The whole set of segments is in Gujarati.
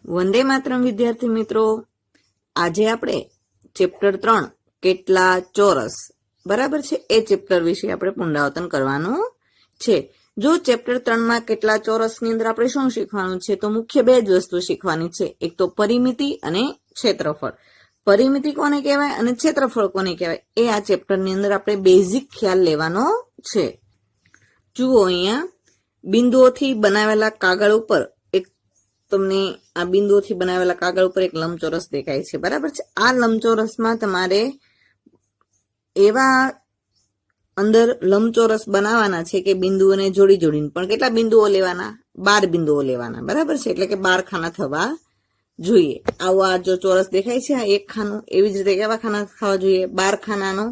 વંદે માતરમ વિદ્યાર્થી મિત્રો, આજે આપણે ચેપ્ટર 3 કેટલા ચોરસ બરાબર છે એ ચેપ્ટર વિશે આપણે પુનરાવર્તન કરવાનું છે। જો ચેપ્ટર 3 માં કેટલા ચોરસની અંદર આપણે શું શીખવાનું છે તો મુખ્ય બે જ વસ્તુ શીખવાની છે, એક તો પરિમિતિ અને ક્ષેત્રફળ। પરિમિતિ કોને કહેવાય અને ક્ષેત્રફળ કોને કહેવાય એ આ ચેપ્ટરની અંદર આપણે બેઝિક ખ્યાલ લેવાનો છે। જુઓ, અહીંયા બિંદુઓથી બનાવેલા કાગળ ઉપર તમને આ બિંદુઓથી બનાવેલા કાગળ ઉપર એક લંબચોરસ દેખાય છે, બરાબર છે। આ લંબચોરસમાં તમારે એવા અંદર લંબચોરસ બનાવવાના છે કે બિંદુઓને જોડી જોડીને, પણ કેટલા બિંદુઓ લેવાના? 12 બિંદુઓ લેવાના, બરાબર છે। એટલે કે 12 ખાના થવા જોઈએ। આવું આ જો ચોરસ દેખાય છે આ એક ખાનું, એવી જ રીતે કેવા ખાના થવા જોઈએ? 12 ખાનાનો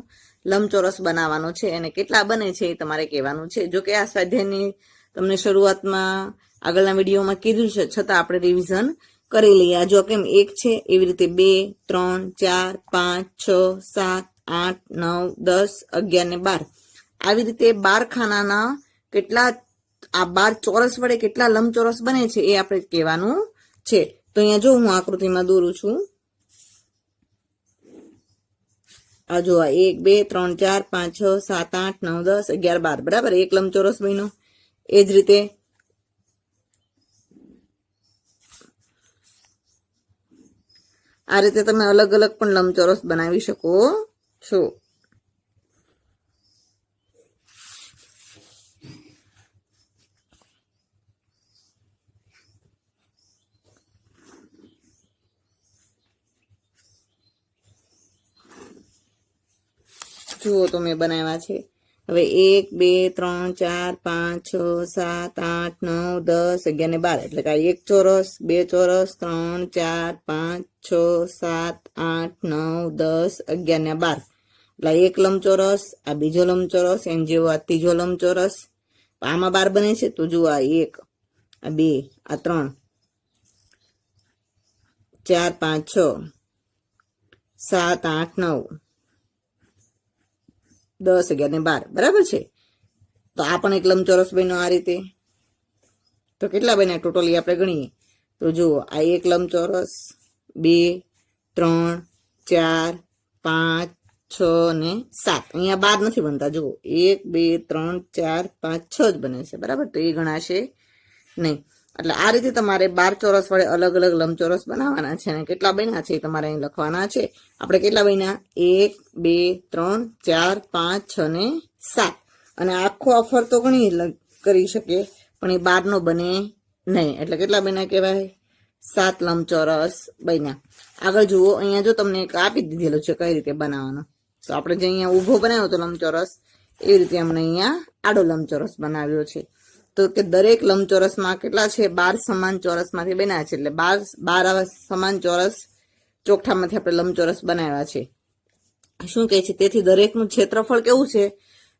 લંબચોરસ બનાવવાનો છે અને કેટલા બને છે એ તમારે કહેવાનું છે। જો કે આ સ્વાધ્યાયની તમને શરૂઆતમાં આગળના વિડીયોમાં કીધું છે, છતાં આપણે રિવિઝન કરી લઈએ। આ જો કેમ 1 છે, એવી રીતે 2, 3, 4, 5, 6, 7, 8, 9, 10, 11 ને 12 આવી રીતે 12 ખાનાના કેટલા આ 12 ચોરસ વડે કેટલા લંબચોરસ બને છે એ આપણે કહેવાનું છે। તો અહીંયા જો હું આકૃતિમાં દોરું છું, આ જો આ 1, 2, 3, 4, 5, 6, 7, 8, 9, 10, 11, 12 બરાબર, એક લંબચોરસ બન્યો। એ જ રીતે આ રીતે તમે અલગ અલગ પણ લંબચોરસ બનાવી શકો છો। જુઓ તો મેં બનાવ્યા છે। હવે 1, 2, 3, 4, 5, 6, 7, 8, 9, 10, 11 ને 12 એટલે કે એક ચોરસ, બે ચોરસ, 3, 4, 5, 6, 7, 8, 9, 10, 11 ને 12 એટલે એક લંબચોરસ, આ બીજો લંબચોરસ, એમ જેવો આ ત્રીજો લંબચોરસ, આમાં 12 બને છે તો જુઓ આ 1, આ 2, આ 3, 4, 5, 6, 7, 8, 9, 10, 11 ને 12 બરાબર છે। તો આ પણ એક લંબચોરસ બન્યો આ રીતે। તો કેટલા બન્યા ટોટલી આપણે ગણીએ તો જુઓ, આ એક લંબચોરસ, 2, 3, 4, 5, 6 ને 7, અહીંયા 12 નથી બનતા, જુઓ 1, 2, 3, 4, 5, 6 જ બને છે, બરાબર। તો એ ગણાશે નહીં। એટલે આ રીતે તમારે 12 ચોરસ વડે અલગ અલગ લંબચોરસ બનાવવાના છે અને કેટલા બન્યા છે એ તમારે અહીં લખવાના છે। આપણે કેટલા બન્યા? 1, 2, 3, 4, 5, 6 ને 7, અને આખો આ ફરતો ગણી કરી શકીએ પણ એ 12 નો બને નહીં, એટલે કેટલા બન્યા કહેવાય? 7 લંબચોરસ બન્યા। આગળ જુઓ, અહીંયા જો તમને એક આપી દીધેલું છે કઈ રીતે બનાવવાનો, તો આપણે જે અહીંયા ઊભો બનાવ્યો હતો લંબચોરસ, એવી રીતે અમને અહીંયા આડો લંબચોરસ બનાવ્યો છે। તો કે દરેક લંબચોરસમાં કેટલા છે? 12 સમાન ચોરસમાંથી બન્યા છે, એટલે 12 આવા સમાન ચોરસ ચોકઠામાંથી આપણે લંબચોરસ બનાવ્યા છે। શું કહે છે? તેથી દરેકનું ક્ષેત્રફળ કેવું છે?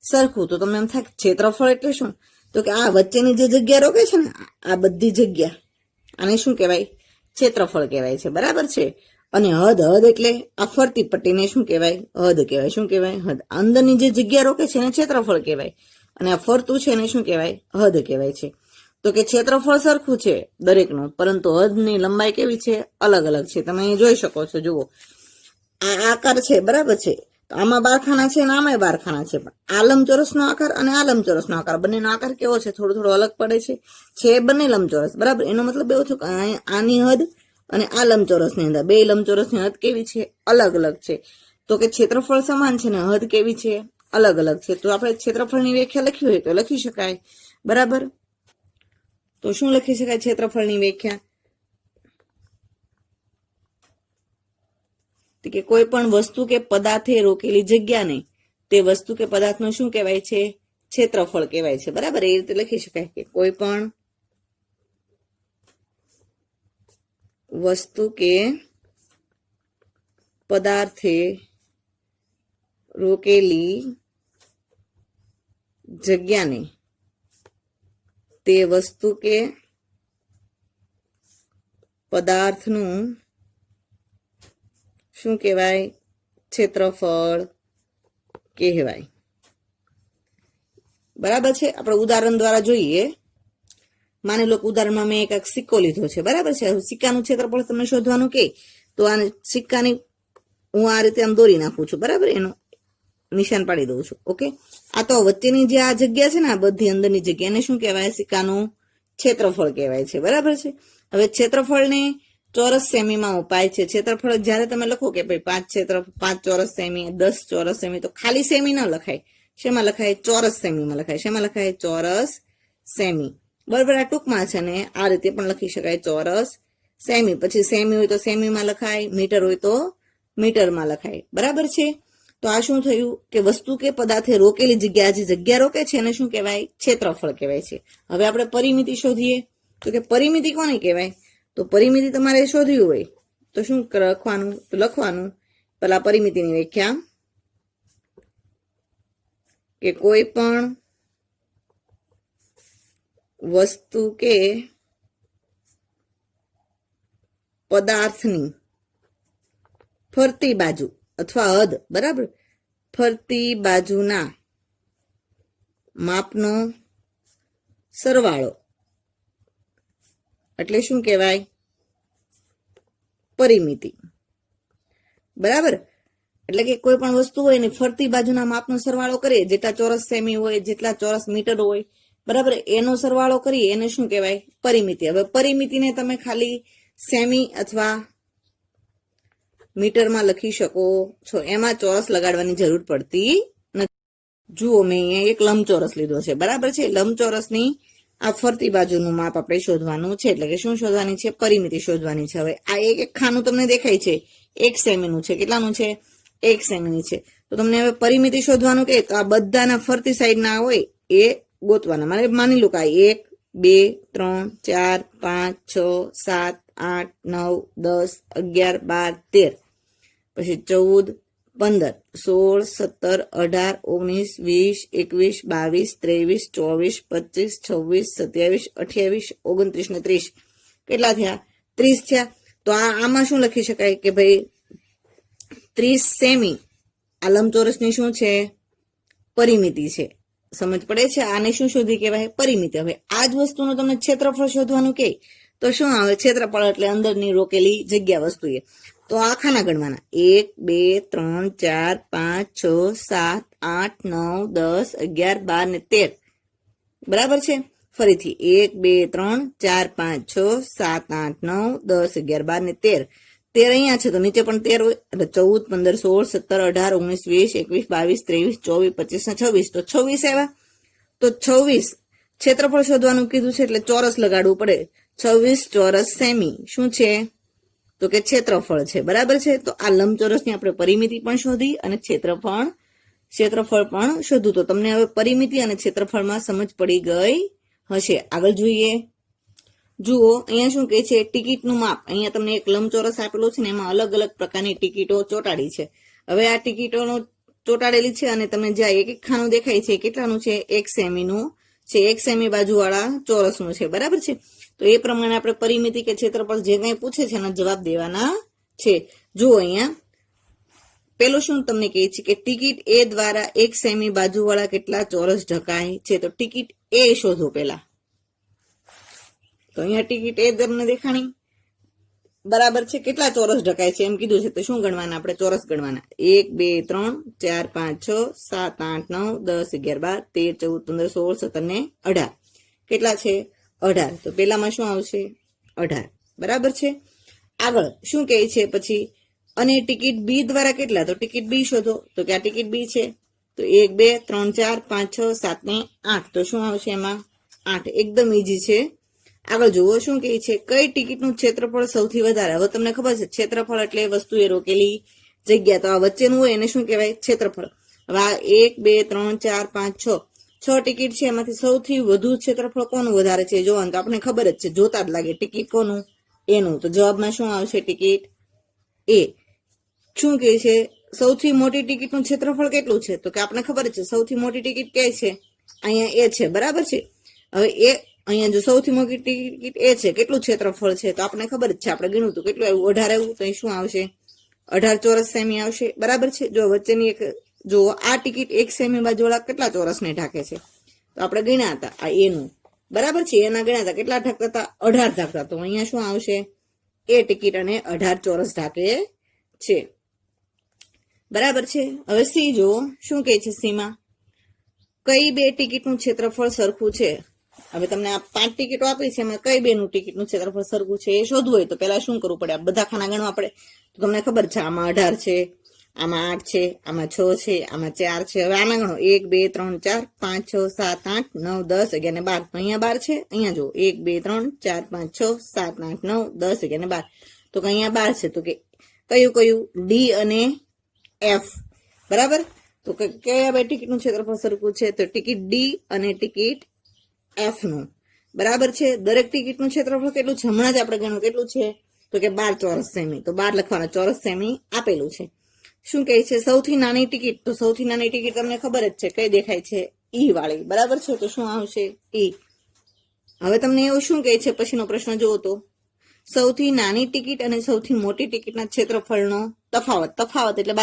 સરખું। તો તમને એમ થાય ક્ષેત્રફળ એટલે શું? તો કે આ વચ્ચેની જે જગ્યા રોકે છે ને, આ બધી જગ્યા, આને શું કહેવાય? ક્ષેત્રફળ કહેવાય છે, બરાબર છે। અને હદ એટલે આ ફરતી પટ્ટીને શું કહેવાય? હદ કહેવાય। શું કહેવાય? હદ। અંદરની જે જગ્યા રોકે છે એને ક્ષેત્રફળ કહેવાય, અને આ ફરતું છે એને શું કહેવાય? હદ કહેવાય છે। તો કે ક્ષેત્રફળ સરખું છે દરેકનું, પરંતુ હદની લંબાઈ કેવી છે? અલગ અલગ છે। તમે અહીં જોઈ શકો છો, જુઓ આ આકાર છે, બરાબર છે। તો આમાં 12 ખાના છે અને આમાં 12 ખાના છે, પણ આ લંબચોરસનો આકાર અને આ લંબચોરસનો આકાર, બંનેનો આકાર કેવો છે? થોડો થોડો અલગ પડે છે બંને લંબચોરસ, બરાબર। એનો મતલબ એવો થયો કે આની હદ અને આ લંબચોરસની અંદર, બે લંબચોરસની હદ કેવી છે? અલગ અલગ છે। તો કે ક્ષેત્રફળ સમાન છે ને હદ કેવી છે? અલગ અલગ છે। તો આપણે ક્ષેત્રફળની વ્યાખ્યા લખવી હોય તો લખી શકાય, બરાબર। તો શું લખી શકાય ક્ષેત્રફળની વ્યાખ્યા? કે કોઈ પણ વસ્તુ કે પદાર્થે રોકેલી જગ્યાને તે વસ્તુ કે પદાર્થનું શું કહેવાય છે? ક્ષેત્રફળ કહેવાય છે, બરાબર। એ રીતે લખી શકાય કે કોઈ પણ વસ્તુ કે પદાર્થે રોકેલી જગ્યાને તે વસ્તુ કે પદાર્થનું શું કહેવાય? ક્ષેત્રફળ કહેવાય, બરાબર છે। આપણે ઉદાહરણ દ્વારા જોઈએ માની લો કે ઉદાહરણમાં મેં એક સિક્કો લીધો છે, બરાબર છે. સિક્કાનું ક્ષેત્રફળ તમને શોધવાનું કે તો આ સિક્કાની હું આ રીતે આમ દોરી નાખું છું, બરાબર, એનું નિશાન પાડી દઉં છું. ઓકે, આ તો વચ્ચેની જે આ જગ્યા છે ને, આ બધી અંદરની જગ્યા, એને શું કહેવાય? સિક્કાનું ક્ષેત્રફળ કહેવાય છે, બરાબર છે. હવે ક્ષેત્રફળને ચોરસ સેમીમાં ઉપાય છે. ક્ષેત્રફળ જ્યારે તમે લખો કે ભાઈ 5 ચોરસ સેમી, 10 ચોરસ સેમી, તો ખાલી સેમી ના લખાય. શેમાં લખાય? ચોરસ સેમીમાં લખાય. શેમાં લખાય? ચોરસ સેમી, બરાબર. આ ટૂંકમાં છે ને આ રીતે પણ લખી શકાય, ચોરસ સેમી. પછી સેમી હોય તો સેમીમાં લખાય, મીટર હોય તો મીટરમાં લખાય, બરાબર છે. તો આ શું થયું કે વસ્તુ કે પદાર્થે રોકેલી જગ્યા, જે જગ્યા રોકે છે એને શું કહેવાય? ક્ષેત્રફળ કહેવાય છે. હવે આપણે પરિમિતિ શોધીએ તો કે પરિમિતિ કોને કહેવાય? તો પરિમિતિ તમારે શોધવી હોય તો શું લખવાનું? તો લખવાનું પેલા પરિમિતિની વ્યાખ્યા કે કોઈ પણ વસ્તુ કે પદાર્થની ફરતી બાજુ અથવા હદ, બરાબર, ફરતી બાજુના માપનો સરવાળો એટલે શું કહેવાય? પરિમિતિ, બરાબર. એટલે કે કોઈ પણ વસ્તુ હોય ને ફરતી બાજુના માપનો સરવાળો કરીએ, જેટલા ચોરસ સેમી હોય, જેટલા ચોરસ મીટર હોય, બરાબર, એનો સરવાળો કરીએ એને શું કહેવાય? પરિમિતિ. હવે પરિમિતિને તમે ખાલી સેમી અથવા મીટરમાં લખી શકો છો, એમાં ચોરસ લગાડવાની જરૂર પડતી નથી. જુઓ, મેં અહીંયા એક લંબચોરસ લીધો છે, બરાબર છે. લંબચોરસની આ ફરતી બાજુનું માપ આપણે શોધવાનું છે, એટલે કે શું શોધવાની છે? પરિમિતિ શોધવાની છે. હવે આ એક ખાનું તમને દેખાય છે, 1 સેમીનું છે. કેટલાનું છે? 1 સેમીની છે. તો તમને હવે પરિમિતિ શોધવાનું કે તો આ બધાના ફરતી સાઈડના હોય એ ગોતવાના. માની લો કે 1, 2, 3, 4, 5, 6, 7, 8, 9, 10, 11, 12, 13, પછી 14, 15, 16, 17, 18, 19, 20, 21, 22, 23, 24, 25, 26, 27, 28, 29 ને 30. કેટલા થયા? 30 થયા. તો આમાં શું લખી શકાય કે ભાઈ 30 સેમી આ લંબચોરસની શું છે? પરિમિતિ છે. સમજ પડે છે? આને શું શોધી કહેવાય? પરિમિતિ. હવે આ જ વસ્તુનું તમને ક્ષેત્રફળ શોધવાનું કે તો શું આવે? ક્ષેત્રફળ એટલે અંદરની રોકેલી જગ્યા વસ્તુ એ. તો આખાના ગણવાના 1, 2, 3, 4, 5, 6, 7, 8, 9, 10, 11, 12 ને 13, બરાબર છે. ફરીથી 1, 2, 3, 4, 5, 6, 7, 8, 9, 10, 11, 12 ને 13. 13 અહીંયા છે તો નીચે પણ 13 હોય, એટલે 14, 15, 16, 17, 18, 19, 20, 21, 22, 23, 24, 25 ને 26. તો 26 આવ્યા. તો 26 ક્ષેત્રફળ શોધવાનું કીધું છે એટલે ચોરસ લગાડવું પડે. 26 ચોરસ સેમી શું છે? તો કે ક્ષેત્રફળ છે, બરાબર છે. તો આ લંબચોરસની આપણે પરિમિતિ પણ શોધી અને ક્ષેત્રફળ પણ શોધું. તો તમને હવે પરિમિતિ અને ક્ષેત્રફળમાં સમજ પડી ગઈ હશે. આગળ જોઈએ. જુઓ, અહીંયા શું કહે છે? ટિકિટનું માપ. અહીંયા તમને એક લંબચોરસ આપેલો છે ને એમાં અલગ અલગ પ્રકારની ટિકિટો ચોંટાડી છે. હવે આ ટિકિટોનો ચોંટાડેલી છે અને તમને જ્યાં એક એક ખાનું દેખાય છે કેટલાનું છે? 1 સેમીનું છે. 1 સેમી બાજુવાળા ચોરસનું છે, બરાબર છે. તો એ પ્રમાણે આપણે પરિમિતિ કે ક્ષેત્રફળ જે કંઈ પૂછે છે એના જવાબ દેવાના છે. જુઓ, અહીંયા પેલું શું તમને કહે છે કે ટિકિટ એ દ્વારા 1 સેમી બાજુવાળા કેટલા ચોરસ ઢકાય છે? તો ટિકિટ એ શોધો પેલા. તો અહીંયા ટિકિટ એ તમને દેખાણી, બરાબર છે. કેટલા ચોરસ ઢકાય છે એમ કીધું છે તો શું ગણવાના? આપણે ચોરસ ગણવાના. 1, 2, 3, 4, 5, 6, 7, 8, 9, 10, 11, 12, 13, 14, 15, 16, 17 ને 18. કેટલા છે? 18. તો પેલામાં શું આવશે? 18, બરાબર છે. આગળ શું કહે છે પછી? અને ટિકિટ બી દ્વારા કેટલા? તો ટિકિટ બી શોધો. તો કે આ ટિકિટ બી છે તો 1, 2, 3, 4, 5, 6, 7 ને 8. તો શું આવશે એમાં? 8. એકદમ ઈઝી છે. આગળ જુઓ શું કહે છે? કઈ ટિકિટનું ક્ષેત્રફળ સૌથી વધારે? હવે તમને ખબર છે ક્ષેત્રફળ એટલે વસ્તુ એ રોકેલી જગ્યા. તો આ વચ્ચેનું હોય એને શું કહેવાય? ક્ષેત્રફળ. હવે આ 1, 2, 3, 4, 5, 6 ટિકિટ છે એમાંથી સૌથી વધુ ક્ષેત્રફળ કોનું વધારે છે જોવાનું તો આપણે ખબર જ છે, જોતા જ લાગે ટિકિટ કોનું? એનું. તો જવાબમાં શું આવશે? ટિકિટ એ. શું કહે છે? સૌથી મોટી ટિકિટનું ક્ષેત્રફળ કેટલું છે? તો કે આપણે ખબર જ છે સૌથી મોટી ટિકિટ કઈ છે? અહીંયા એ છે, બરાબર છે. હવે એ અહીંયા જો સૌથી મોટી ટિકિટ એ છે, કેટલું ક્ષેત્રફળ છે? તો આપણે ખબર જ છે, આપણે ગણ્યું હતું કેટલું આવ્યું? 18 આવ્યું. તો અહીં શું આવશે? 18 ચોરસ સેમી આવશે, બરાબર છે. જો વચ્ચેની એક જો આ ટિકિટ 1 સેમી બાજુવાળા કેટલા ચોરસને ઢાંકે છે? તો આપણે ગણ્યા હતા આ એનું. બરાબર છે. એના ગણ્યા હતા, કેટલા ઢાંકતા હતા? 18 ઢાંકતા. તો અહીંયા શું આવશે? એ ટિકિટ અને 18 ચોરસ ઢાંકે છે. બરાબર છે. હવે સી જો શું કહે છે. સીમાં કઈ બે ટિકિટનું ક્ષેત્રફળ સરખું છે? હવે તમને આ 5 ટિકિટો આપી છે, એમાં કઈ બેનું ટિકિટનું ક્ષેત્રફળ સરખું છે એ શોધવું હોય તો પહેલા શું કરવું પડે? આ બધા ખાના ગણવા પડે. તો તમને ખબર છે, આમાં 18 છે, આમાં 8 છે, આમાં 6 છે, આમાં 4 છે. હવે આના ગણો 1 2 3 4 5 6 7 8 9 10 11 ને 12. અહીંયા 12 છે. અહીંયા જો 1 2 3 4 5 6 7 8 9 10 11 ને 12. તો અહીંયા 12 છે. તો કે કયું ડી અને એફ. બરાબર. તો કયા બે ટિકિટનું ક્ષેત્રફળ સરખું છે? તો ટિકિટ ડી અને ટિકિટ એફ નું. બરાબર છે. દરેક ટિકિટનું ક્ષેત્રફળ કેટલું છે? હમણાં જ આપણે ગણ્યું કેટલું છે? તો કે 12 ચોરસ સેમી. તો 12 લખવાના, ચોરસ સેમી આપેલું છે. શું કહે છે? સૌથી નાની ટિકિટ. તો સૌથી નાની ટિકિટ તમને ખબર જ છે, કઈ દેખાય છે? ઈ વાળી. બરાબર છે. તો શું આવશે? ઈ. હવે તમને એવું શું કહે છે? પછીનો પ્રશ્ન જુઓ તો સૌથી નાની ટિકિટ અને સૌથી મોટી ટિકિટના ક્ષેત્રફળનો તફાવત એટલે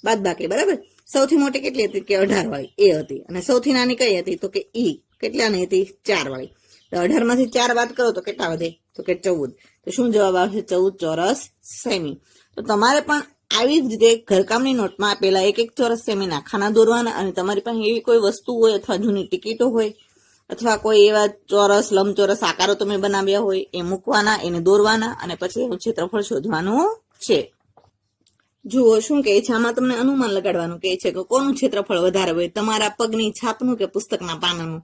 બાદબાકી. બરાબર. સૌથી મોટી કેટલી હતી? કે 18 વાળી એ હતી. અને સૌથી નાની કઈ હતી? તો કે ઈ. કેટલાની હતી? 4 વાળી. તો 18 માંથી 4 બાદ કરો તો કેટલા વધે? તો કે 14. તો શું જવાબ આવશે? 14 ચોરસ સેમી. તો તમારે પણ આવી જ રીતે ઘરકામની નોટમાં આપેલા એક ચોરસ સેમીના ખાના દોરવાના, અને તમારી પાસે એવી કોઈ વસ્તુ હોય અથવા જૂની ટિકિટો હોય અથવા કોઈ એવા ચોરસ લંબચોરસ આકારો તમે બનાવ્યા હોય એ મૂકવાના, એને દોરવાના, અને પછી એનું ક્ષેત્રફળ શોધવાનું છે. જુઓ શું કહે છે. આમાં તમને અનુમાન લગાડવાનું કહે છે કે કોનું ક્ષેત્રફળ વધારે હોય, તમારા પગની છાપનું કે પુસ્તકના પાનાનું.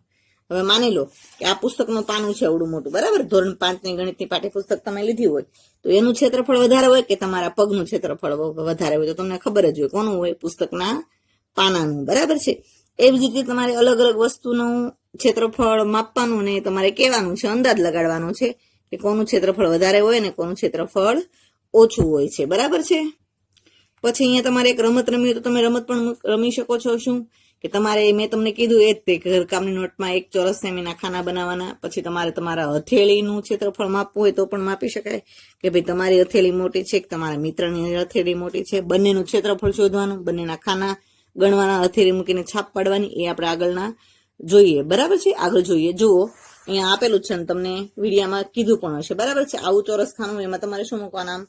હવે માની લો કે આ પુસ્તકનું પાનું છે એવડું મોટું. બરાબર. ધોરણ 5 ની ગણિતની પાઠ્યપુસ્તક તમે લીધી હોય તો એનું ક્ષેત્રફળ વધારે હોય કે તમારા પગનું ક્ષેત્રફળ વધારે હોય? તો તમને ખબર જ હોય કોનું હોય? પુસ્તકના પાનાનું. બરાબર છે. એવી જ રીતે તમારે અલગ અલગ વસ્તુનું ક્ષેત્રફળ માપવાનું ને તમારે કહેવાનું છે, અંદાજ લગાડવાનો છે કે કોનું ક્ષેત્રફળ વધારે હોય ને કોનું ક્ષેત્રફળ ઓછું હોય છે. બરાબર છે. પછી અહીંયા તમારે એક રમત રમી તો તમે રમત પણ રમી શકો છો. શું કે તમારે, મેં તમને કીધું એ જ તે ઘરકામની નોટમાં એક ચોરસ સેમીના ખાના બનાવવાના. પછી તમારે તમારા હથેળીનું ક્ષેત્રફળ માપવું હોય તો પણ માપી શકાય કે ભાઈ તમારી હથેળી મોટી છે કે તમારા મિત્રની હથેળી મોટી છે. બંનેનું ક્ષેત્રફળ શોધવાનું, બંનેના ખાના ગણવાના, હથેળી મૂકીને છાપ પાડવાની. એ આપણે આગળના જોઈએ. બરાબર છે. આગળ જોઈએ. જુઓ અહીંયા આપેલું છે ને તમને વિડીયામાં કીધું પણ હશે. બરાબર છે. આવું ચોરસ ખાનું, એમાં તમારે શું મૂકવાના?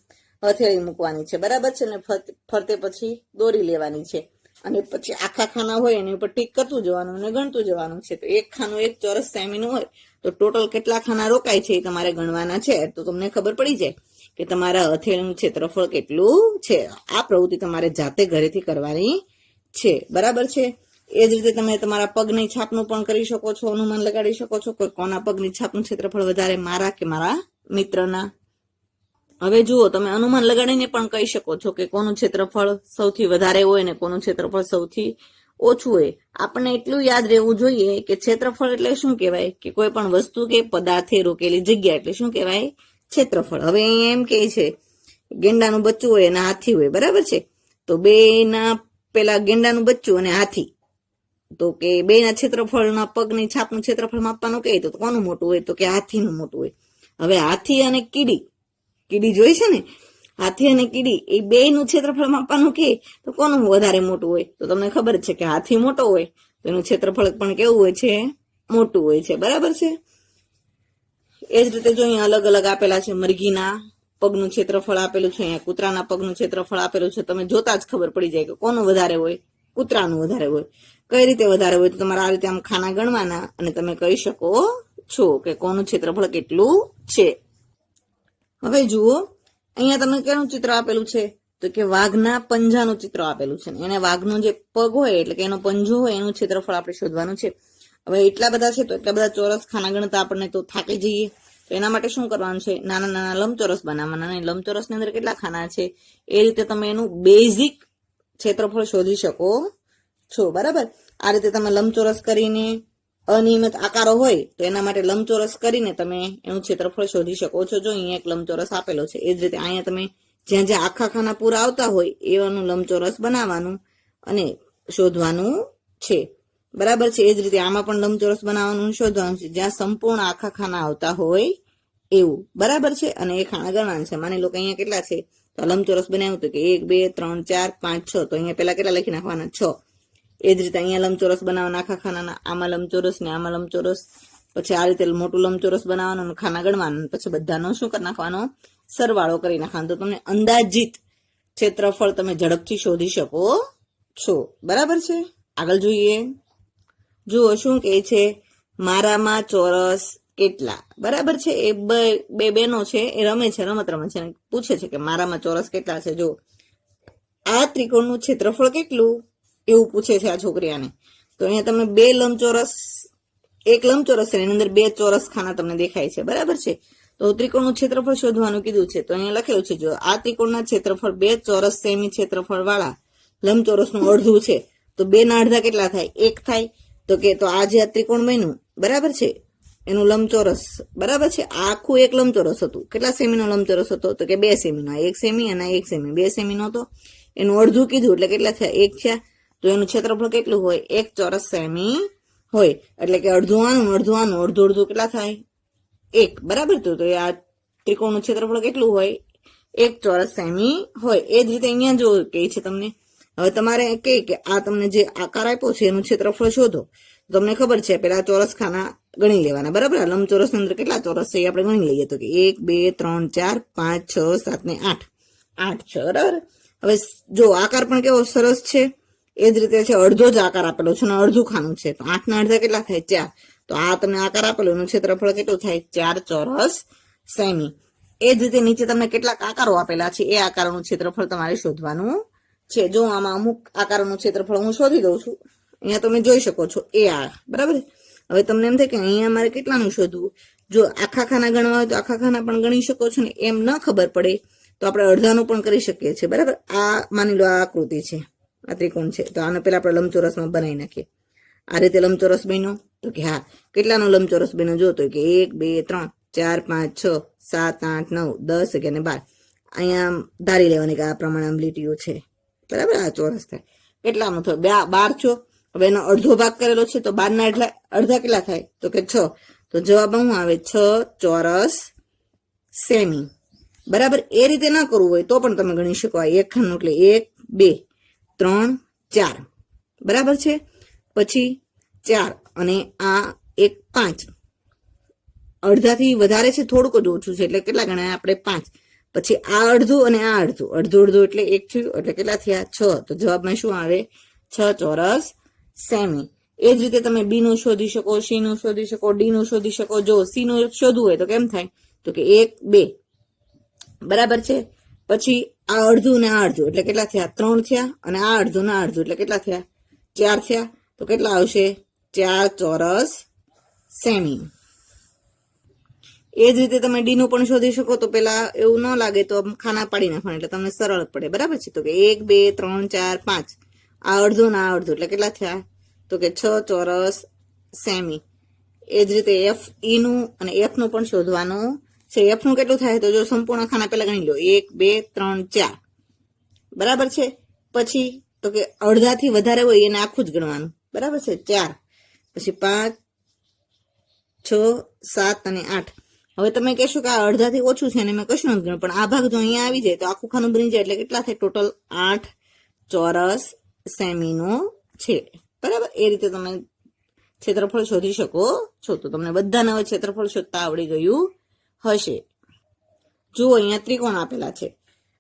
હથેળી મૂકવાની છે. બરાબર છે. ને ફરતે પછી દોરી લેવાની છે, અને પછી આખા ખાના હોય એની ઉપર ટીક કરતું જવાનું અને ગણતું જવાનું છે. તો એક ખાનું એક ચોરસ સેમીનું હોય તો ટોટલ કેટલા ખાના રોકાય છે એ તમારે ગણવાના છે. તો તમને ખબર પડી જાય કે તમારા હથેળીનું ક્ષેત્રફળ કેટલું છે. આ પ્રવૃત્તિ તમારે જાતે ઘરેથી કરવાની છે. બરાબર છે. એ જ રીતે તમે તમારા પગની છાપનું પણ કરી શકો છો, અનુમાન લગાડી શકો છો કે કોના પગની છાપનું ક્ષેત્રફળ વધારે, મારા કે મારા મિત્રના. હવે જુઓ, તમે અનુમાન લગાડીને પણ કહી શકો છો કે કોનું ક્ષેત્રફળ સૌથી વધારે હોય ને કોનું ક્ષેત્રફળ સૌથી ઓછું હોય. આપણને એટલું યાદ રહેવું જોઈએ કે ક્ષેત્રફળ એટલે શું કહેવાય? કે કોઈ પણ વસ્તુ કે પદાર્થે રોકેલી જગ્યા એટલે શું કહેવાય? ક્ષેત્રફળ. હવે અહીંયા એમ કહે છે ગેંડાનું બચ્ચું હોય અને હાથી હોય. બરાબર છે. તો બેના પેલા ગેંડાનું બચ્ચું અને હાથી, તો કે બેના ક્ષેત્રફળના પગની છાપનું ક્ષેત્રફળ માપવાનું કહે તો કોનું મોટું હોય? તો કે હાથીનું મોટું હોય. હવે હાથી અને કીડી જોઈ છે ને, હાથી અને કીડી એ બેયનું ક્ષેત્રફળ માપવાનું કે તો કોનું વધારે મોટું હોય? તો તમને ખબર છે કે હાથી મોટો હોય તો એનું ક્ષેત્રફળ પણ કેવું હોય છે? મોટું હોય છે. બરાબર છે. એ જ રીતે જો અહીંયા અલગ અલગ આપેલા છે. મરઘીના પગનું ક્ષેત્રફળ આપેલું છે, અહીંયા કૂતરાના પગનું ક્ષેત્રફળ આપેલું છે. તમે જોતા જ ખબર પડી જાય કે કોનું વધારે હોય? કૂતરાનું વધારે હોય. કઈ રીતે વધારે હોય? તો તમારે આ રીતે આમ ખાના ગણવાના અને તમે કહી શકો છો કે કોનું ક્ષેત્રફળ કેટલું છે. હવે જુઓ અહીંયા તમને કેનું ચિત્ર આપેલું છે? તો કે વાઘના પંજાનું ચિત્ર આપેલું છે. એને વાઘનો જે પગ હોય એટલે કે એનો પંજો હોય એનું ક્ષેત્રફળ આપણે શોધવાનું છે. હવે એટલા બધા છે તો એટલા બધા ચોરસ ખાના ગણતા આપણને તો થાકી જઈએ. તો એના માટે શું કરવાનું છે? નાના નાના લંબચોરસ બનાવવાના. અને લંબચોરસની અંદર કેટલા ખાના છે એ રીતે તમે એનું બેઝિક ક્ષેત્રફળ શોધી શકો છો. બરાબર. આ રીતે તમે લંબચોરસ કરીને, અનિયમિત આકારો હોય તો એના માટે લંબચોરસ કરીને તમે એનું ક્ષેત્રફળ શોધી શકો છો. જો અહીંયા એક લંબચોરસ આપેલો છે. એ જ રીતે અહીંયા તમે જ્યાં જ્યાં આખા ખાના પૂરા આવતા હોય એવાનું લંબચોરસ બનાવવાનું અને શોધવાનું છે. બરાબર છે. એ જ રીતે આમાં પણ લંબચોરસ બનાવવાનું શોધવાનું છે જ્યાં સંપૂર્ણ આખા ખાના આવતા હોય એવું. બરાબર છે. અને એ ખાના ગણવાના છે. માની લો કે અહીંયા કેટલા છે? તો લંબચોરસ બનાવ્યું તો કે 1 2 3 4 5 6. તો અહીંયા પેલા કેટલા લખી નાખવાના? 6. એ જ રીતે અહીંયા લંબચોરસ બનાવવાના આખા ખાનાના. આમાં લંબચોરસ ને આમાં લંબચોરસ. પછી આ રીતે મોટું લંબચોરસ બનાવવાનું અને ખાના ગણવાનું, પછી બધાનો શું કરી નાખવાનો, સરવાળો કરી નાખવાનો. તો તમને અંદાજિત ક્ષેત્રફળ તમે ઝડપથી શોધી શકો છો. બરાબર છે. આગળ જોઈએ. જુઓ શું કહે છે, મારામાં ચોરસ કેટલા. બરાબર છે. એ બે બહેનો છે, એ રમે છે, રમત રમે છે, પૂછે છે કે મારામાં ચોરસ કેટલા છે. જો આ ત્રિકોણનું ક્ષેત્રફળ કેટલું એવું પૂછે છે આ છોકરીયાને. તો અહીંયા તમે બે લંબચોરસ, એક લંબચોરસ છે એની અંદર બે ચોરસ ખાના તમને દેખાય છે. બરાબર છે. તો ત્રિકોણનું ક્ષેત્રફળ શોધવાનું કીધું છે. તો અહીંયા લખેલું છે, જો આ ત્રિકોણના ક્ષેત્રફળ 2 ચોરસ સેમી ક્ષેત્રફળ વાળા લંબચોરસનું અડધું છે, તો 2 ના અડધા કેટલા થાય, 1 થાય. તો કે તો આ જે આ ત્રિકોણ બન્યું, બરાબર છે, એનું લંબચોરસ, બરાબર છે, આ આખું એક લંબચોરસ હતું. કેટલા સેમીનો લંબચોરસ હતો, તો કે 2 સેમીનો. 1 સેમી અને 1 સેમી, 2 સેમીનો હતો. એનું અડધું કીધું એટલે કેટલા થયા, 1 થયા. તો એનું ક્ષેત્રફળ કેટલું હોય, 1 ચોરસ સેમી હોય. એટલે કે અડધું આનું અડધું આનું, અડધું અડધું કેટલા થાય, 1. બરાબર. તો આ ત્રિકોણનું ક્ષેત્રફળ કેટલું હોય, 1 ચોરસ સેમી હોય. એ જ રીતે અહીંયા જો કહે છે તમને, હવે તમારે કહે કે આ તમને જે આકાર આપ્યો છે એનું ક્ષેત્રફળ શોધો. તમને ખબર છે પેલા ચોરસ ખાના ગણી લેવાના. બરાબર. લંબચોરસ ની અંદર કેટલા ચોરસ છે એ આપણે ગણી લઈએ. તો કે 1 2 3 4 5 6 7 ને 8, 8 છે. બરાબર. હવે જો આકાર પણ કેવો સરસ છે. એ જ રીતે છે, અડધો જ આકાર આપેલો છે અને અડધું ખાનું છે. તો 8 ના અડધા કેટલા થાય, 4. તો આ તમને આકાર આપેલો એનું ક્ષેત્રફળ કેટલું થાય, 4 ચોરસ સેમી. એ જ રીતે નીચે તમને કેટલાક આકારો આપેલા છે, એ આકારોનું ક્ષેત્રફળ તમારે શોધવાનું છે. જો આમાં અમુક આકારોનું ક્ષેત્રફળ હું શોધી દઉં છું. અહીંયા તમે જોઈ શકો છો એ આ. બરાબર. હવે તમને એમ થાય કે અહીંયા મારે કેટલાનું શોધવું. જો આખા ખાના ગણવા હોય તો આખા ખાના પણ ગણી શકો છો ને. એમ ન ખબર પડે તો આપણે અડધાનું પણ કરી શકીએ છીએ. બરાબર. આ માની લો આ આકૃતિ છે, આ ત્રિકોણ છે. તો આને પેલા આપણે લંબચોરસમાં બનાવી નાખીએ. આ રીતે લંબચોરસ બન્યો. તો કે હા, કેટલાનો લંબચોરસ બન્યો જોતો કે 1 2 3 4 5 6 7 8 9 10 11 ને 12. અહીંયા ધારી લેવાની કે આ પ્રમાણે આમ લીટીઓ છે. બરાબર. આ ચોરસ થાય. કેટલાનો થયો, 12 છો. હવે એનો અડધો ભાગ કરેલો છે તો 12 ના અડધા કેટલા થાય, તો કે 6. તો જવાબ શું આવે, 6 ચોરસ સેમી. બરાબર. એ રીતે ના કરવું હોય તો પણ તમે ગણી શકો. આ એક ખાનું એટલે 1 2 3 4. બરાબર છે. પછી 4 અને આ 1 5. અડધાથી વધારે છે, થોડુંક જ ઓછું છે, એટલે કેટલા ગણાય આપણે, 5. પછી આ અડધું અને આ અડધું, અડધું અડધું એટલે 1 થયું. એટલે કેટલા થયા, 6. તો જવાબમાં શું આવે, 6 ચોરસ સેમી. એ જ રીતે તમે બી નું શોધી શકો, સી નું શોધી શકો, ડી નું શોધી શકો. જો સી નું શોધવું હોય તો કેમ થાય, તો કે 1 2. બરાબર છે. પછી આ અડધું ને આ અડધું એટલે કેટલા થયા, 3 થયા. અને આ અડધું ને આ અડધું એટલે કેટલા થયા, 4 થયા. તો કેટલા આવશે, 4 ચોરસ સેમી. એ જ રીતે તમે ડી નું પણ શોધી શકો. તો પેલા એવું ન લાગે તો ખાના પાડી નાખવાના એટલે તમને સરળ પડે. બરાબર છે. તો કે 1 2 3 4 5. આ અડધું ને આ અડધું એટલે કેટલા થયા, તો કે 6 ચોરસ સેમી. એ જ રીતે એફ ઈ નું અને એફ નું પણ શોધવાનું છે. એફ નું કેટલું થાય, તો જો સંપૂર્ણ ખાના પેલા ગણી લો, 1 2 3 4. બરાબર છે. પછી તો કે અડધાથી વધારે હોય એને આખું જ ગણવાનું. બરાબર છે. 4 પછી 5 6 7 અને 8. હવે તમે કહેશો કે આ અડધાથી ઓછું છે અને મેં કશું નથી ગણ્યું, પણ આ ભાગ જો અહીંયા આવી જાય તો આખું ખાનું બની જાય એટલે કેટલા થાય, ટોટલ 8 ચોરસ સેમીનો છે. બરાબર. એ રીતે તમે ક્ષેત્રફળ શોધી શકો છો. તો તમને બધાને હવે ક્ષેત્રફળ શોધતા આવડી ગયું હશે. જુઓ અહીંયા ત્રિકોણ આપેલા છે.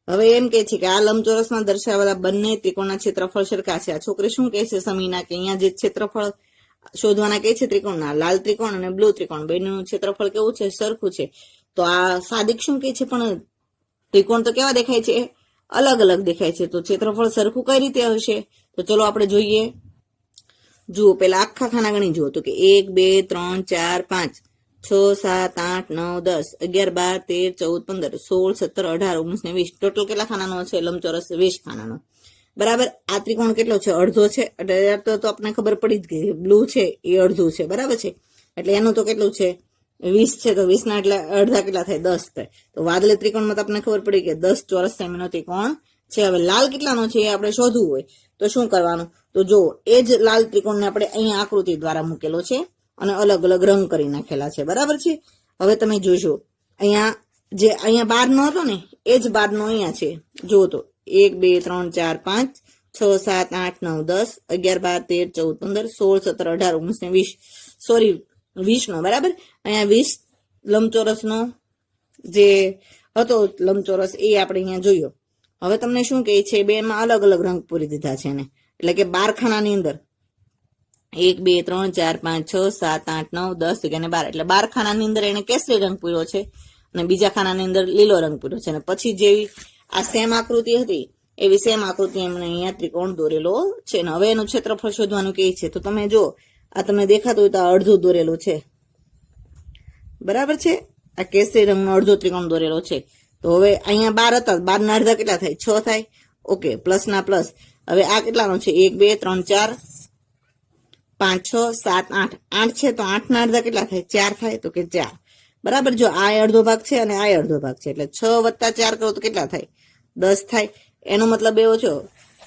હવે એમ કે છે કે આ લંબચોરસમાં દર્શાવેલા બંને ત્રિકોણના ક્ષેત્રફળ સરખા છે. આ છોકરી શું કહે છે સમીના, કે અહીંયા જે ક્ષેત્રફળ શોધવાના કે છે ત્રિકોણના, લાલ ત્રિકોણ અને બ્લુ ત્રિકોણ બેનું ક્ષેત્રફળ કેવું છે, સરખું છે. તો આ સાદિક શું કે છે, પણ ત્રિકોણ તો કેવા દેખાય છે, અલગ અલગ દેખાય છે. તો ક્ષેત્રફળ સરખું કઈ રીતે હશે, તો ચલો આપણે જોઈએ. જુઓ પેલા આખા ખાના ગણી જુઓ. તો કે 1 2 3 4 5 6 7 8 9 10 11 12 13 14 15 16 17 18 19 ને 20. ટોટલ કેટલા ખાનાનો છે, લંબચોરસ 20 ખાનાનો. બરાબર. આ ત્રિકોણ કેટલો છે, અડધો છે. એટલે તો આપણે ખબર પડી જ ગઈ, બ્લુ છે એ અડધું છે. બરાબર છે. એટલે એનું તો કેટલું છે, 20 છે. તો 20 ના એટલે અડધા કેટલા થાય, 10 થાય. તો વાદળી ત્રિકોણમાં તો આપણને ખબર પડી કે 10 ચોરસ સેમીનો ત્રિકોણ છે. હવે લાલ કેટલાનો છે એ આપણે શોધવું હોય તો શું કરવાનું, તો જો એ જ લાલ ત્રિકોણને આપણે અહીંયા આકૃતિ દ્વારા મૂકેલો છે અને અલગ અલગ રંગ કરી નાખેલા છે. બરાબર છે. હવે તમે જોશો અહીંયા જે અહીંયા 12 નો હતો ને એ જ 12 નો અહીંયા છે. જુઓ તો 1 2 3 4 5 6 7 8 9 10 11 12 13 14 15 16 17 18 19 ને 20. સોરી, 20 નો, બરાબર. અહીંયા 20 લંબચોરસનો જે હતો લંબચોરસ એ આપણે અહીંયા જોયો. હવે તમને શું કહે છે, બેમાં અલગ અલગ રંગ પૂરી દીધા છે એને, એટલે કે 12 ખાનાની અંદર 1 2 3 4 5 6 7 8 9 10 11 અને 12, એટલે 12 ખાનાની અંદર એને કેસરી રંગ પૂર્યો છે અને બીજા ખાનાની અંદર લીલો રંગ પૂર્યો છે. અને પછી જેવી આ સેમ આકૃતિ હતી એવી સેમ આકૃતિ એમને અહીંયા ત્રિકોણ દોરેલો છે. ને હવે એનું ક્ષેત્રફળ શોધવાનું કે છે. તો તમે જો આ તમને દેખાતું હોય તો આ અડધું દોરેલું છે, બરાબર છે. આ કેસરી રંગનો અડધો ત્રિકોણ દોરેલો છે. તો હવે અહીંયા 12 હતા, 12 ના અડધા કેટલા થાય? 6 થાય. ઓકે, પ્લસ ના પ્લસ. હવે આ કેટલાનો છે? 1 2 3 4 5 6 7 8, 8 છે તો 8 ના અડધા કેટલા થાય? 4 થાય. તો કે 4, બરાબર. જો આ અડધો ભાગ છે અને આ અડધો ભાગ છે, એટલે 6 વત્તા 4 કરો તો કેટલા થાય? 10 થાય. એનો મતલબ એવો છે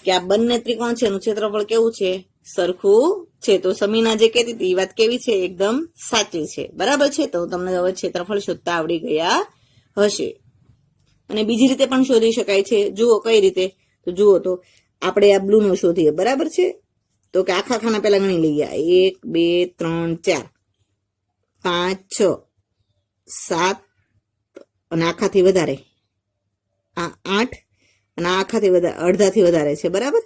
કે આ બંને ત્રિકોણ છે એનું ક્ષેત્રફળ કેવું છે? સરખું છે. તો સમીના જે કહેતી હતી એ વાત કેવી છે? એકદમ સાચી છે, બરાબર છે. તો તમને હવે ક્ષેત્રફળ શોધતા આવડી ગયા હશે. અને બીજી રીતે પણ શોધી શકાય છે. જુઓ કઈ રીતે, તો જુઓ તો આપણે આ બ્લુ નો શોધીએ, બરાબર છે. તો કે આખા ખાના પેલા ગણી લઈએ. 1 2 3 4 5 6 7 અને આખાથી વધારે આ 8 અને આખાથી વધારે અડધાથી વધારે છે, બરાબર.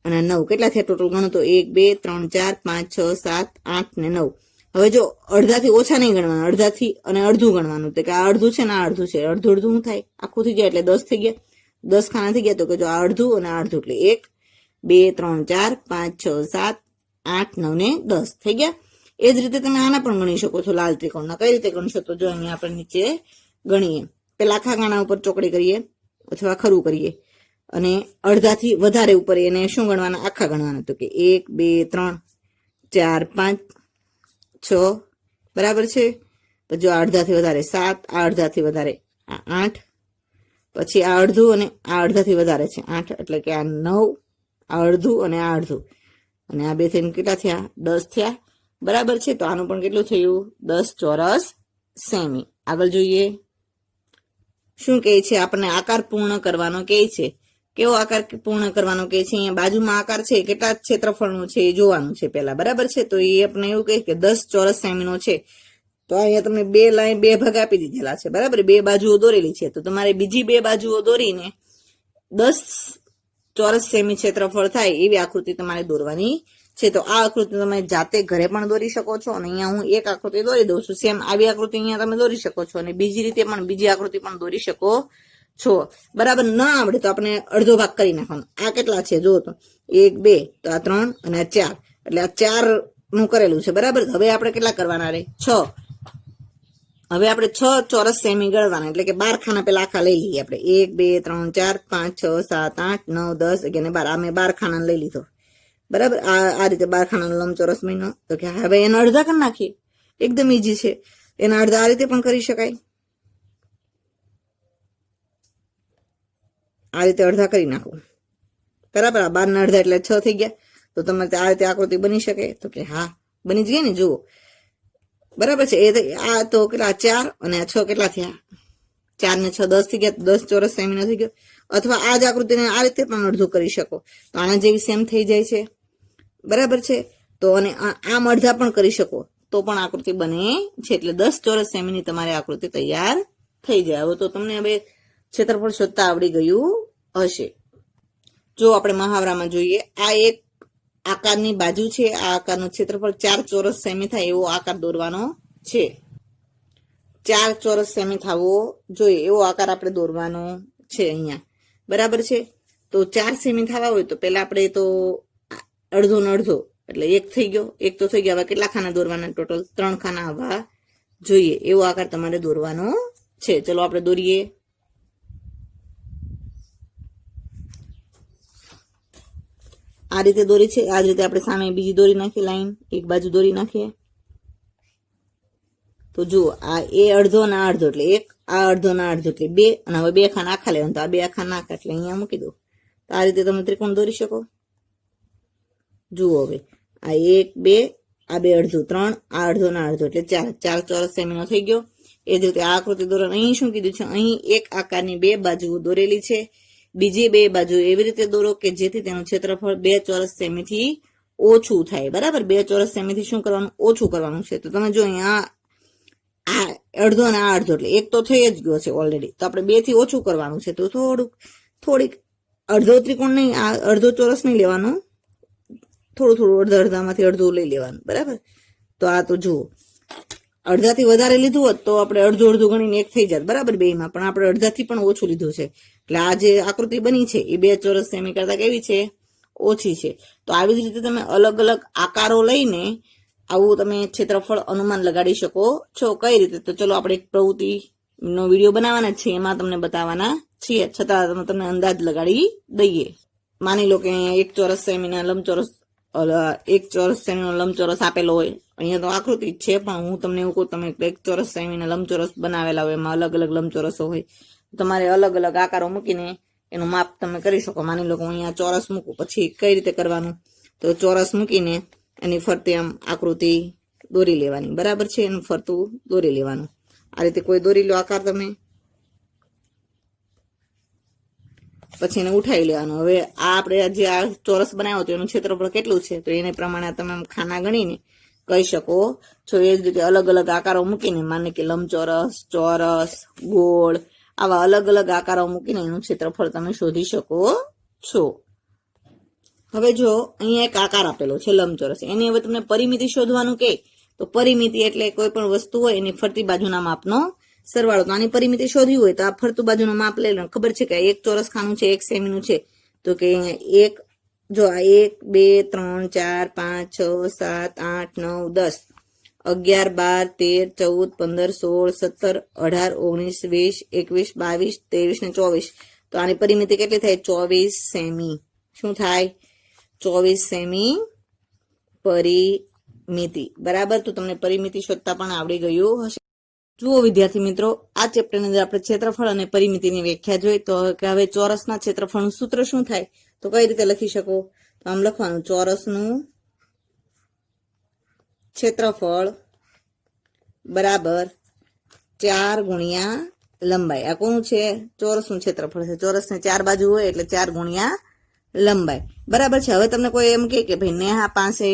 અને 9 કેટલા થયા ટોટલ? ગણો તો 1 2 3 4 5 6 7 8 ને 9. હવે જો અડધાથી ઓછા નહીં ગણવાના, અડધાથી અને અડધું ગણવાનું. તો કે આ અડધું છે ને આ અડધું છે, અડધું અડધું શું થાય? આખું થઈ જાય એટલે 10 થઈ ગયા. 10 ખાના થઈ ગયા. તો કે જો આ અડધું અને આ અડધું એટલે 1 2 3 4 5 6 7 8 9 ને 10 થઈ ગયા. એ જ રીતે તમે આના પણ ગણી શકો છો લાલ ત્રિકોણના. કઈ રીતે ગણશો? તો જો અહીંયા આપણે નીચે ગણીએ. પેલા આખા ખાના ઉપર ચોકડી કરીએ અથવા ખરું કરીએ અને અડધાથી વધારે ઉપર એને શું ગણવાના? આખા ગણવાના. તો કે 1 2 3 4 5 6, બરાબર છે. પછી આ અડધાથી વધારે 7, આ અડધાથી વધારે આ 8, પછી આ અડધું અને આ અડધાથી વધારે છે 8, એટલે કે આ 9, આ અડધું અને આ અડધું, અને આ બે થઈને કેટલા થયા? 10 થયા, બરાબર છે. તો આનું પણ કેટલું થયું? 10 ચોરસ સેમી. આગળ જોઈએ શું કહે છે. આપણને આકાર પૂર્ણ કરવાનો કહે છે. કેવો આકાર પૂર્ણ કરવાનો કહે છે? અહીંયા બાજુમાં આકાર છે, કેટલા ક્ષેત્રફળનું છે એ જોવાનું છે પેલા, બરાબર છે. તો એ આપણે એવું કહે કે 10 ચોરસ સેમીનો છે. તો અહીંયા તમને બે લાઈન, બે ભાગ આપી દીધેલા છે, બરાબર. બે બાજુઓ દોરેલી છે. તો તમારે બીજી બે બાજુઓ દોરીને 10 ચોરસ સેમી ક્ષેત્રફળ થાય એવી આકૃતિ તમારે દોરવાની છે. તો આ આકૃતિ તમે જાતે ઘરે પણ દોરી શકો છો. અને અહીંયા હું એક આકૃતિ દોરી દઉં છું. સેમ આવી આકૃતિ અહીંયા તમે દોરી શકો છો. અને બીજી રીતે પણ બીજી આકૃતિ પણ દોરી શકો છો, બરાબર. ન આવડે તો આપણે અડધો ભાગ કરી નાખવાનો. આ કેટલા છે જો તો 1 2, તો આ 3 અને આ 4, એટલે આ 4 નું કરેલું છે, બરાબર. હવે આપણે કેટલા કરવાના રે? 6. હવે આપણે 6 ચોરસ સેમી ગણવાના, એટલે કે 12 ખાના પેલા આખા લઈ લઈએ આપણે. 1 2 3 4 5 6 7 8 9 10 11 12. આ મેં 12 ખાના લઈ લીધો, બરાબર. આ રીતે 12 ખાનાનો લંબચોરસ મહિનો. તો કે હવે એના અડધા કરી નાખીએ. એકદમ ઈઝી છે. એના અડધા આ રીતે પણ કરી શકાય. આ રીતે અડધા કરી નાખો, બરાબર. આ 12 ના અડધા એટલે 6 થઈ ગયા. તો તમે આ રીતે આકૃતિ બની શકે? તો કે હા, બની જ ગઈ ને. જુઓ, બરાબર છે. આ તો કેટલા? 4 અને આ 6 કેટલા થયા? 4 ને 6 10 થઈ ગયા. 10 ચોરસ સેમીનો થઈ ગયો. અથવા આ જ આકૃતિને આ રીતે પણ અડધું કરી શકો. તો આના જેવી સેમ થઈ જાય છે, બરાબર છે. તો અને આમ અડધા પણ કરી શકો તો પણ આકૃતિ બને છે. એટલે 10 ચોરસ સેમીની તમારી આકૃતિ તૈયાર થઈ જાય. હવે તો તમને હવે ક્ષેત્રફળ શોધતા આવડી ગયું હશે. જો આપણે મહાવરામાં જોઈએ, આ એક આકારની બાજુ છે. આ આકારનું ક્ષેત્રફળ 4 ચોરસ સેમી થાય એવો આકાર દોરવાનો છે. 4 ચોરસ સેમી થવો જોઈએ એવો આકાર આપણે દોરવાનો છે અહીંયા, બરાબર છે. તો 4 સેમી થવા હોય તો પેલા આપણે તો અડધો ને અડધો એટલે 1 થઈ ગયો. 1 તો થઈ ગયા. હવે કેટલા ખાના દોરવાના? ટોટલ 3 ખાના આવવા જોઈએ એવો આકાર તમારે દોરવાનો છે. ચલો આપણે દોરીએ. આ રીતે દોરી છે. આ જ રીતે આપણે સામે બીજી દોરી નાખીએ લાઈન, એક બાજુ દોરી નાખીએ. તો જુઓ, આ એ અડધો ના અડધો એટલે 1, આ અડધો ના અડધો એટલે 2, અને હવે 2 ખાના આખા લેવાના. તો આ 2 આખા નાખા એટલે અહીંયા મૂકી દો. તો આ રીતે તમે ત્રિકોણ દોરી શકો. જુઓ હવે આ 1 2, આ 2 અડધું 3, આ અડધો ના અડધો એટલે 4 ચોરસ સેમીનો થઈ ગયો. એ જ રીતે આ આકૃતિ દોરવાનું. અહીં શું કીધું છે? અહીં એક આકારની 2 બાજુઓ દોરેલી છે. બીજી 2 બાજુ એવી રીતે દોરો કે જેથી તેનું ક્ષેત્રફળ 2 ચોરસ સેમીથી ઓછું થાય, બરાબર. 2 ચોરસ સેમીથી શું કરવાનું? ઓછું કરવાનું છે. તો તમે જો અહીંયા આ અડધો અને આ અડધો, એટલે એક તો થઈ જ ગયો છે ઓલરેડી. તો આપણે 2 થી ઓછું કરવાનું છે. તો થોડીક અડધો ત્રિકોણ નહીં, આ અડધો ચોરસ નહીં લેવાનો, થોડું અડધામાંથી અડધું લઈ લેવાનું, બરાબર. તો આ તો જુઓ, અડધાથી વધારે લીધું હોત તો આપણે અડધું ગણીને એક થઈ જાત, બરાબર, બેમાં. પણ આપણે અડધાથી પણ ઓછું લીધું છે, એટલે આ જે આકૃતિ બની છે એ 2 ચોરસ સેમી કરતા કેવી છે? ઓછી છે. તો આવી જ રીતે તમે અલગ અલગ આકારો લઈને આવું તમે ક્ષેત્રફળ અનુમાન લગાડી શકો છો. કઈ રીતે? તો ચલો આપણે એક પ્રવૃત્તિનો વિડીયો બનાવવાના છે, એમાં તમને બતાવવાના છીએ, છતાં તમને અંદાજ લગાડી દઈએ. માની લો કે અહીંયા 1 ચોરસ સેમીના લંબચોરસ, 1 ચોરસ સેમીનો લંબચોરસ આપેલો હોય. અહીંયા તો આકૃતિ જ છે, પણ હું તમને એવું કહું, તમે 1 ચોરસ સેમીના લંબચોરસ બનાવેલા હોય, એમાં અલગ અલગ લંબચોરસો હોય, તમારે અલગ અલગ આકારો મૂકીને એનું માપ તમે કરી શકો. માની લો કે હું અહીંયા ચોરસ મૂકું, પછી કઈ રીતે કરવાનું? તો ચોરસ મૂકીને એની ફરતે આમ આકૃતિ દોરી લેવાની, બરાબર છે. એનું ફરતું દોરી લેવાનું. આ રીતે કોઈ દોરી લો આકાર તમે, પછી એને ઉઠાવી લેવાનું. હવે આ આપણે જે આ ચોરસ બનાવ્યો તો એનું ક્ષેત્રફળ કેટલું છે? તો એને પ્રમાણે તમે ખાના ગણીને કહી શકો છો. એ જ રીતે અલગ અલગ આકારો મૂકીને, માને કે લંબચોરસ, ચોરસ, ગોળ, આવા અલગ અલગ આકારો મૂકીને એનું ક્ષેત્રફળ તમે શોધી શકો છો. હવે જો અહીંયા એક આકાર આપેલો છે લંબચોરસ, એની હવે તમને પરિમિતિ શોધવાનું કે, તો પરિમિતિ એટલે કોઈ પણ વસ્તુ હોય એની ફરતી બાજુના માપનો સરવાળો. તો આની પરિમિતિ શોધવી હોય તો આ ફરતું બાજુનું માપ લઈ લો. ખબર છે કે 1 ચોરસ ખાનું છે, 1 સેમીનું છે. તો કે એક, જો આ 1 2 3 4 5 6 7 8 9 10 11 12 13 14 15 16 17 18 19 20 21 22 23 ને 24. તો આની પરિમિતિ કેટલી થાય? 24 સેમી. શું થાય? 24 સેમી પરિમિતિ, બરાબર. તો તમને પરિમિતિ શોધતા પણ આવડી ગયું હશે. જુઓ વિદ્યાર્થી મિત્રો, આ ચેપ્ટરની અંદર આપણે ક્ષેત્રફળ અને પરિમિતિની વ્યાખ્યા જોઈ. તો કે હવે ચોરસના ક્ષેત્રફળનું સૂત્ર શું થાય? તો કઈ રીતે લખી શકો? તો આમ લખવાનું, ચોરસનું ક્ષેત્રફળ બરાબર 4 ગુણ્યા લંબાઈ. આ કોનું છે? ચોરસનું ક્ષેત્રફળ છે. ચોરસને 4 બાજુ હોય એટલે 4 ગુણ્યા લંબાઈ, બરાબર છે. હવે તમને કોઈ એમ કે ભાઈ નેહા પાસે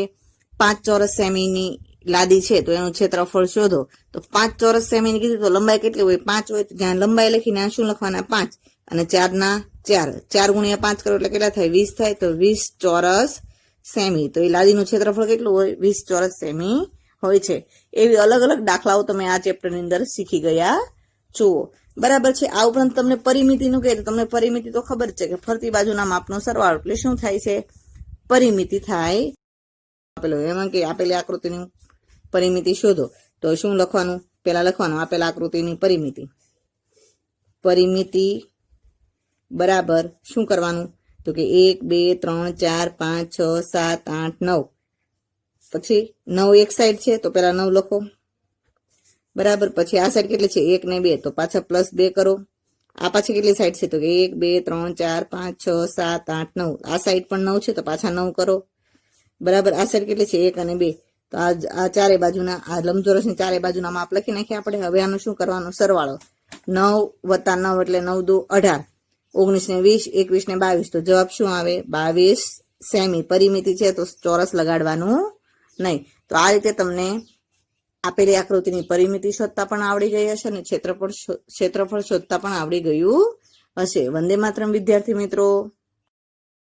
5 ચોરસ સેમીની લાદી છે, તો એનું ક્ષેત્રફળ શોધો. તો 5 ચોરસ સેમીની કીધી તો લંબાઈ કેટલી હોય? 5 હોય. તો જ્યાં લંબાઈ લખીને આ શું લખવાના? 5 અને 4 ના 4, 4 ગુણ્યા 5 કરો એટલે કેટલા થાય? 20 થાય. તો 20 ચોરસ સેમી. તો એ લાદીનું ક્ષેત્રફળ કેટલું હોય? 20 ચોરસ સેમી હોય છે. એવી અલગ અલગ દાખલાઓ તમે આ ચેપ્ટરની અંદર શીખી ગયા છો, બરાબર છે. આ ઉપરાંત તમને પરિમિતિનું કહે તો તમને પરિમિતિ તો ખબર છે કે ફરતી બાજુના માપનો સરવાળો, એટલે શું થાય છે? પરિમિતિ થાય. આપેલો એમાં કે આપેલી આકૃતિની પરિમિતિ શોધો. તો શું લખવાનું? પેલા લખવાનું આપેલા આકૃતિની પરિમિતિ. પરિમિતિ બરાબર શું કરવાનું? તો કે 1 2 3 4 5 6 7 8 9. પછી 9 એક સાઈડ છે તો પેલા 9 લખો, બરાબર. પછી આ સાઈડ કેટલી છે? 1 ને 2, તો પાછા +2 કરો. આ પાછી કેટલી સાઈડ છે? તો કે 1 2 3 4 5 6 7 8 9. આ સાઈડ પણ 9 છે તો પાછા 9 કરો, બરાબર. આ સાઈડ કેટલી છે? 1 અને 2. તો આ ચારે બાજુના, આ લંબચોરસની ચારે બાજુના માપ લખી નાખીએ આપણે. હવે આનું શું કરવાનું? સરવાળો. 9 + 9 એટલે 9 × 2 = 18, 19 ને 20, 21 ને 22. તો જવાબ શું આવે? 22 સેમી. પરિમિતિ છે તો ચોરસ લગાડવાનું નહીં. તો આ રીતે તમને આપેલી આકૃતિની પરિમિતિ શોધતા પણ આવડી ગઈ હશે અને ક્ષેત્રફળ શોધતા પણ આવડી ગયું હશે. વંદે માતરમ વિદ્યાર્થી મિત્રો.